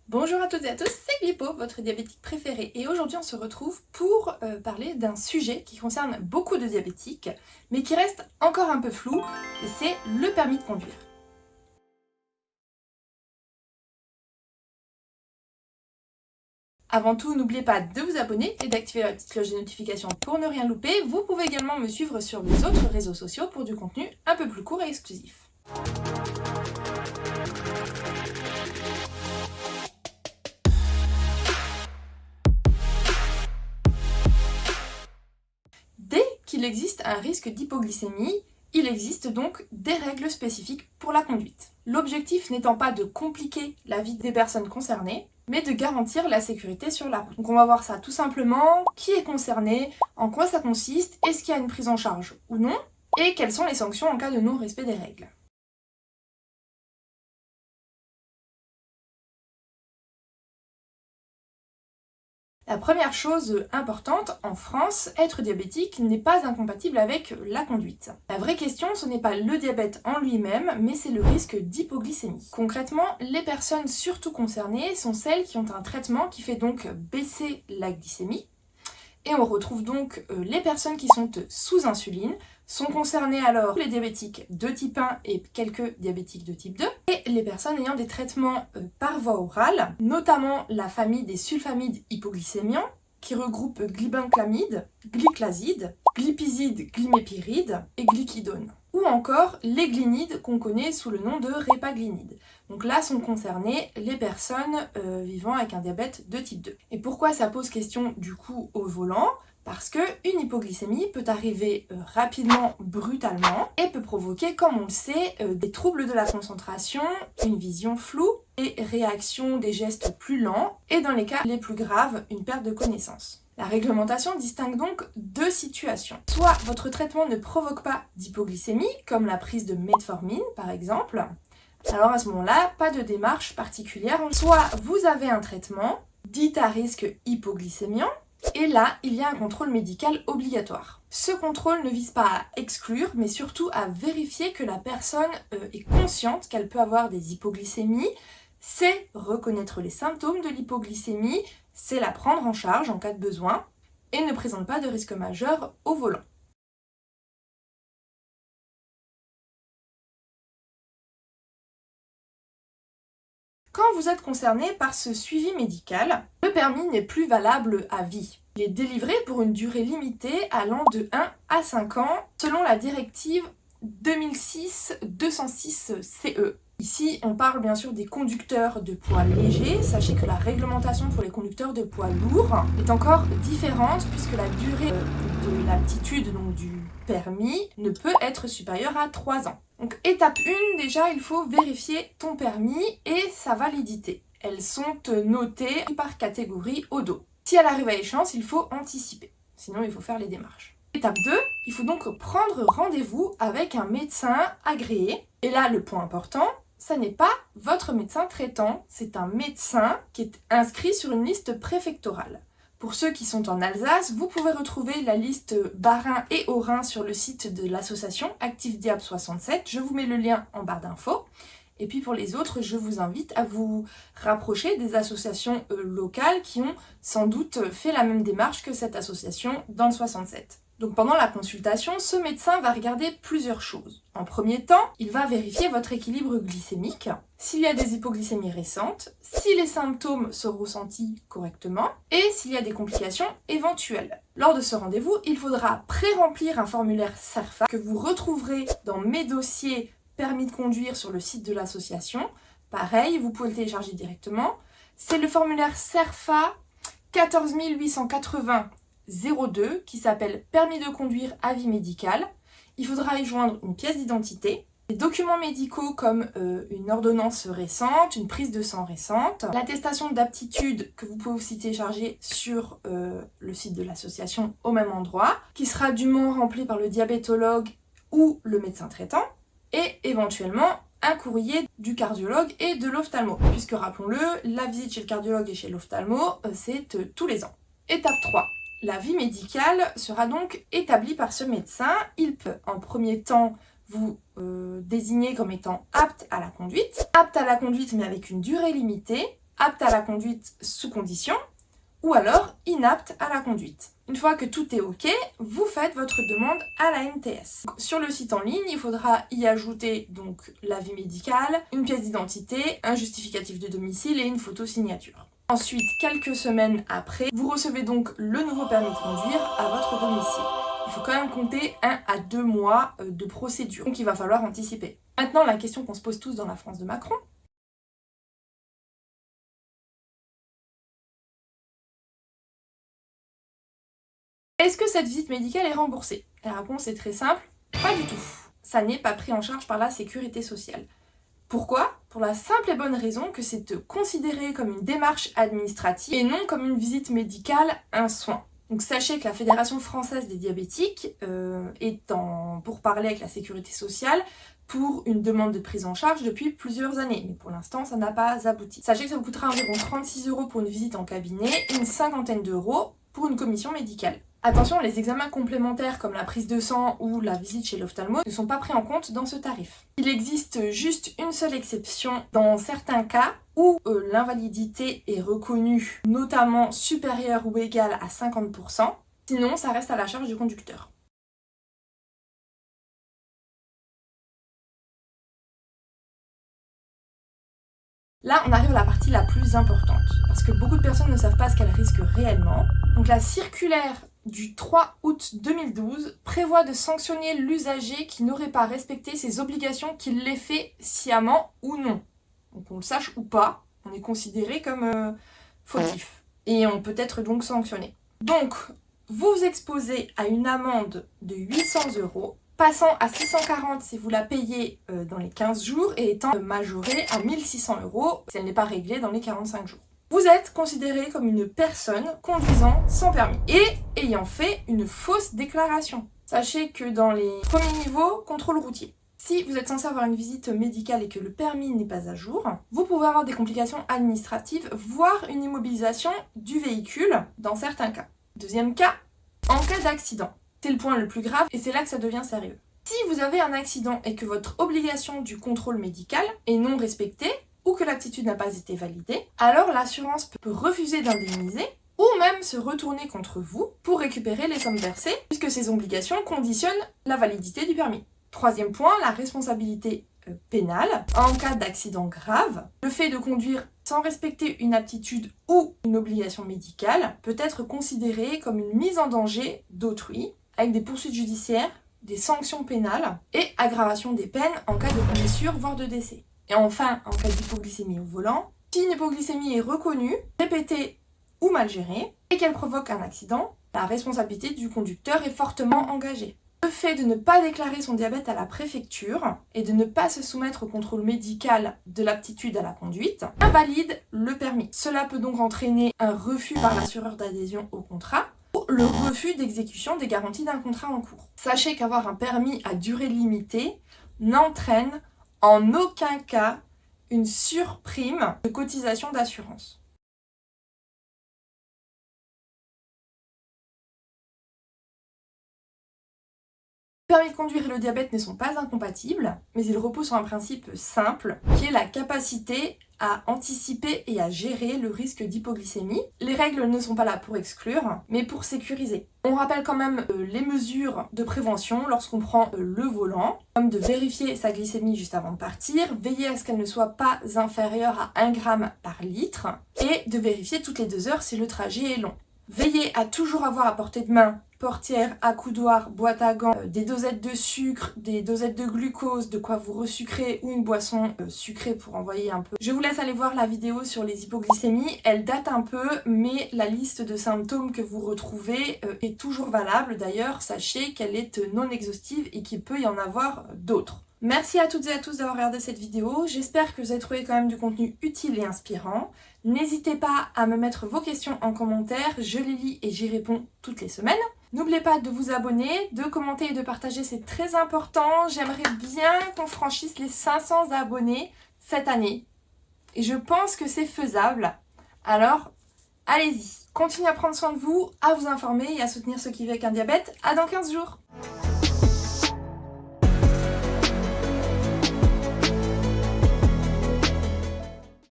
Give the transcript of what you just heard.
Bonjour à toutes et à tous, c'est Glypo, votre diabétique préféré, et aujourd'hui on se retrouve pour parler d'un sujet qui concerne beaucoup de diabétiques, mais qui reste encore un peu flou, et c'est le permis de conduire. Avant tout, n'oubliez pas de vous abonner et d'activer la petite cloche de notification pour ne rien louper. Vous pouvez également me suivre sur mes autres réseaux sociaux pour du contenu un peu plus court et exclusif. Dès qu'il existe un risque d'hypoglycémie, il existe donc des règles spécifiques pour la conduite. L'objectif n'étant pas de compliquer la vie des personnes concernées, mais de garantir la sécurité sur la route. Donc on va voir ça tout simplement, qui est concerné, en quoi ça consiste, est-ce qu'il y a une prise en charge ou non, et quelles sont les sanctions en cas de non-respect des règles. La première chose importante, en France, être diabétique n'est pas incompatible avec la conduite. La vraie question, ce n'est pas le diabète en lui-même, mais c'est le risque d'hypoglycémie. Concrètement, les personnes surtout concernées sont celles qui ont un traitement qui fait donc baisser la glycémie. Et on retrouve donc les personnes qui sont sous insuline, sont concernées alors les diabétiques de type 1 et quelques diabétiques de type 2, et les personnes ayant des traitements par voie orale, notamment la famille des sulfamides hypoglycémiants, qui regroupe glibenclamide, glyclazide, glipizide, glimépiride et glyquidone. Ou encore les glinides qu'on connaît sous le nom de répaglinide. Donc là sont concernées les personnes vivant avec un diabète de type 2. Et pourquoi ça pose question du coup au volant ? Parce qu'une hypoglycémie peut arriver rapidement, brutalement, et peut provoquer, comme on le sait, des troubles de la concentration, une vision floue, et réactions des gestes plus lents, et dans les cas les plus graves, une perte de connaissance. La réglementation distingue donc deux situations. Soit votre traitement ne provoque pas d'hypoglycémie, comme la prise de metformine par exemple, alors à ce moment-là, pas de démarche particulière. Soit vous avez un traitement dit à risque hypoglycémiant, et là, il y a un contrôle médical obligatoire. Ce contrôle ne vise pas à exclure, mais surtout à vérifier que la personne est consciente qu'elle peut avoir des hypoglycémies, c'est reconnaître les symptômes de l'hypoglycémie, c'est la prendre en charge en cas de besoin, et ne présente pas de risque majeur au volant. Quand vous êtes concerné par ce suivi médical, le permis n'est plus valable à vie. Il est délivré pour une durée limitée allant de 1 à 5 ans selon la directive 2006-206-CE. Ici, on parle bien sûr des conducteurs de poids légers. Sachez que la réglementation pour les conducteurs de poids lourds est encore différente puisque la durée de l'aptitude, donc du permis, ne peut être supérieure à 3 ans. Donc étape 1, déjà, il faut vérifier ton permis et sa validité. Elles sont notées par catégorie au dos. Si elle arrive à échéance, il faut anticiper. Sinon, il faut faire les démarches. Étape 2, il faut donc prendre rendez-vous avec un médecin agréé. Et là, le point important, ça n'est pas votre médecin traitant, c'est un médecin qui est inscrit sur une liste préfectorale. Pour ceux qui sont en Alsace, vous pouvez retrouver la liste Bas-Rhin et Haut-Rhin sur le site de l'association Active Diab 67. Je vous mets le lien en barre d'infos. Et puis pour les autres, je vous invite à vous rapprocher des associations locales qui ont sans doute fait la même démarche que cette association dans le 67. Donc pendant la consultation, ce médecin va regarder plusieurs choses. En premier temps, il va vérifier votre équilibre glycémique, s'il y a des hypoglycémies récentes, si les symptômes sont ressentis correctement et s'il y a des complications éventuelles. Lors de ce rendez-vous, il faudra pré-remplir un formulaire CERFA que vous retrouverez dans mes dossiers permis de conduire sur le site de l'association. Pareil, vous pouvez le télécharger directement. C'est le formulaire CERFA 14880 02 qui s'appelle permis de conduire avis médical. Il faudra y joindre une pièce d'identité, des documents médicaux comme une ordonnance récente, une prise de sang récente, l'attestation d'aptitude que vous pouvez aussi télécharger sur le site de l'association au même endroit, qui sera dûment rempli par le diabétologue ou le médecin traitant, et éventuellement un courrier du cardiologue et de l'ophtalmo, puisque rappelons-le, la visite chez le cardiologue et chez l'ophtalmo, c'est tous les ans. Étape 3. La vie médicale sera donc établie par ce médecin. Il peut en premier temps vous désigner comme étant apte à la conduite mais avec une durée limitée, apte à la conduite sous condition, ou alors inapte à la conduite. Une fois que tout est OK, vous faites votre demande à la NTS. Sur le site en ligne, il faudra y ajouter donc l'avis médical, une pièce d'identité, un justificatif de domicile et une photo signature. Ensuite, quelques semaines après, vous recevez donc le nouveau permis de conduire à votre domicile. Il faut quand même compter 1 à 2 mois de procédure, donc il va falloir anticiper. Maintenant, la question qu'on se pose tous dans la France de Macron, est-ce que cette visite médicale est remboursée? La réponse est très simple, pas du tout. Ça n'est pas pris en charge par la sécurité sociale. Pourquoi? Pour la simple et bonne raison que c'est considéré comme une démarche administrative et non comme une visite médicale, un soin. Donc sachez que la Fédération française des diabétiques est en pourparlers avec la sécurité sociale pour une demande de prise en charge depuis plusieurs années, mais pour l'instant ça n'a pas abouti. Sachez que ça vous coûtera environ 36 € pour une visite en cabinet et une cinquantaine d'euros pour une commission médicale. Attention, les examens complémentaires comme la prise de sang ou la visite chez l'ophtalmo ne sont pas pris en compte dans ce tarif. Il existe juste une seule exception dans certains cas où l'invalidité est reconnue notamment supérieure ou égale à 50%, sinon ça reste à la charge du conducteur. Là, on arrive à la partie la plus importante, parce que beaucoup de personnes ne savent pas ce qu'elles risquent réellement. Donc la circulaire du 3 août 2012 prévoit de sanctionner l'usager qui n'aurait pas respecté ses obligations, qu'il l'ait fait sciemment ou non. Donc on le sache ou pas, on est considéré comme fautif. Et on peut être donc sanctionné. Donc, vous vous exposez à une amende de 800 €, passant à 640 si vous la payez dans les 15 jours et étant majorée à 1600 € si elle n'est pas réglée dans les 45 jours. Vous êtes considéré comme une personne conduisant sans permis et ayant fait une fausse déclaration. Sachez que dans les premiers niveaux, contrôle routier. Si vous êtes censé avoir une visite médicale et que le permis n'est pas à jour, vous pouvez avoir des complications administratives, voire une immobilisation du véhicule dans certains cas. Deuxième cas, en cas d'accident. C'est le point le plus grave et c'est là que ça devient sérieux. Si vous avez un accident et que votre obligation du contrôle médical est non respectée ou que l'aptitude n'a pas été validée, alors l'assurance peut refuser d'indemniser ou même se retourner contre vous pour récupérer les sommes versées puisque ces obligations conditionnent la validité du permis. Troisième point, la responsabilité pénale. En cas d'accident grave, le fait de conduire sans respecter une aptitude ou une obligation médicale peut être considéré comme une mise en danger d'autrui avec des poursuites judiciaires, des sanctions pénales et aggravation des peines en cas de blessure, voire de décès. Et enfin, en cas d'hypoglycémie au volant, si une hypoglycémie est reconnue, répétée ou mal gérée et qu'elle provoque un accident, la responsabilité du conducteur est fortement engagée. Le fait de ne pas déclarer son diabète à la préfecture et de ne pas se soumettre au contrôle médical de l'aptitude à la conduite invalide le permis. Cela peut donc entraîner un refus par l'assureur d'adhésion au contrat ou le refus d'exécution des garanties d'un contrat en cours. Sachez qu'avoir un permis à durée limitée n'entraîne en aucun cas une surprime de cotisation d'assurance. Le permis de conduire et le diabète ne sont pas incompatibles, mais ils reposent sur un principe simple, qui est la capacité à anticiper et à gérer le risque d'hypoglycémie. Les règles ne sont pas là pour exclure, mais pour sécuriser. On rappelle quand même les mesures de prévention lorsqu'on prend le volant, comme de vérifier sa glycémie juste avant de partir, veiller à ce qu'elle ne soit pas inférieure à 1 g par litre, et de vérifier toutes les 2 heures si le trajet est long. Veillez à toujours avoir à portée de main portière, accoudoir, boîte à gants, des dosettes de sucre, des dosettes de glucose, de quoi vous resucrer ou une boisson sucrée pour envoyer un peu. Je vous laisse aller voir la vidéo sur les hypoglycémies, elle date un peu, mais la liste de symptômes que vous retrouvez est toujours valable. D'ailleurs, sachez qu'elle est non exhaustive et qu'il peut y en avoir d'autres. Merci à toutes et à tous d'avoir regardé cette vidéo, j'espère que vous avez trouvé quand même du contenu utile et inspirant. N'hésitez pas à me mettre vos questions en commentaire, je les lis et j'y réponds toutes les semaines. N'oubliez pas de vous abonner, de commenter et de partager, c'est très important. J'aimerais bien qu'on franchisse les 500 abonnés cette année. Et je pense que c'est faisable. Alors, allez-y. Continuez à prendre soin de vous, à vous informer et à soutenir ceux qui vivent avec un diabète. À dans 15 jours.